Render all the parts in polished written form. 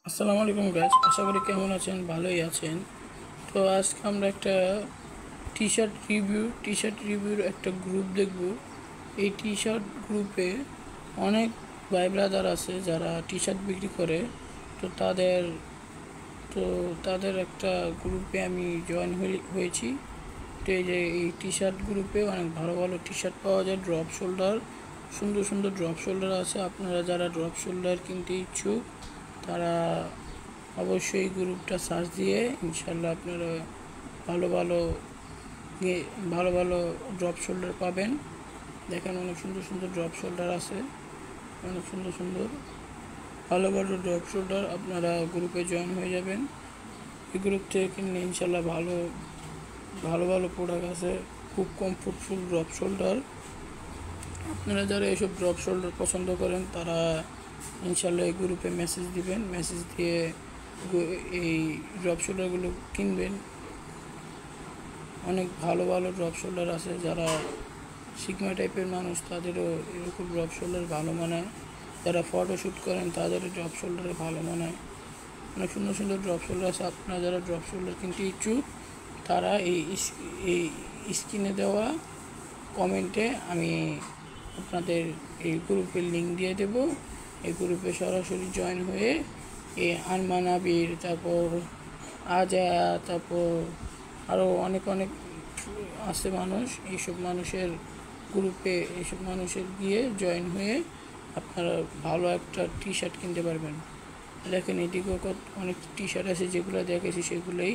আসসালামু আলাইকুম গাইস, আশা করি কেমন আছেন, ভালোই আছেন। তো আজকে আমরা একটা টি শার্ট রিভিউর একটা গ্রুপ দেখব। এই টি শার্ট গ্রুপে অনেক ভাই ব্রাদার আছে যারা টি শার্ট বিক্রি করে। তো তাদের তো তাদের একটা গ্রুপে আমি জয়েন হয়েছি। তো এই যে এই টি শার্ট গ্রুপে অনেক ভালো ভালো টি শার্ট পাওয়া যায়, ড্রপ শোল্ডার, সুন্দর সুন্দর ড্রপ শোল্ডার আছে। আপনারা যারা ড্রপ শোল্ডার কিনতে ইচ্ছুক তারা অবশ্যই গ্রুপটা সার্চ দিয়ে ইনশাল্লাহ আপনারা ভালো ভালো ভালো ভালো ড্রপ শোল্ডার পাবেন। দেখেন অনেক সুন্দর সুন্দর ড্রপ শোল্ডার আছে, অনেক সুন্দর সুন্দর ভালো ভালো ড্রপ শোল্ডার। আপনারা গ্রুপে জয়েন হয়ে যাবেন। এই গ্রুপ থেকে কিনলে ইনশাল্লাহ ভালো ভালো ভালো প্রোডাক্ট আছে, খুব কমফোর্টফুল ড্রপ শোল্ডার। আপনারা যারা এসব ড্রপ শোল্ডার পছন্দ করেন তারা ইনশাল্লাহ এই গ্রুপে মেসেজ দিবেন, মেসেজ দিয়ে এই ড্রপ শোল্ডারগুলো কিনবেন। অনেক ভালো ভালো ড্রপ শোল্ডার আছে, যারা সিগমা টাইপের মানুষ তাদেরও এরকম ড্রপ শোল্ডার ভালো মানায়, যারা ফটোশ্যুট করেন তাদেরও ড্রপ শোল্ডারে ভালো মানায়। অনেক সুন্দর সুন্দর ড্রপ শোল্ডার আছে। আপনারা যারা ড্রপ শোল্ডার কিনতে ইচ্ছুক তারা এই স্ক্রিনে দেওয়া কমেন্টে আমি আপনাদের এই গ্রুপের লিঙ্ক দিয়ে দেব। এই গ্রুপে সরাসরি জয়েন হয়ে এই আরমান আবির, তারপর আজায়া, তারপর আরও অনেক অনেক আছে মানুষ। এইসব মানুষের গিয়ে জয়েন হয়ে আপনারা ভালো একটা টি শার্ট কিনতে পারবেন। দেখেন এদিকেও অনেক টি শার্ট আছে, যেগুলো দেখেছি সেগুলোই।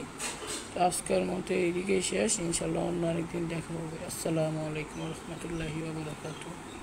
আজকের মতো এদিকেই শেষ, ইনশাল্লাহ অন্য আরেকদিন দেখা হবে। আসসালামু আলাইকুম রহমতুল্লাহি ওয়া বারাকাতুহু।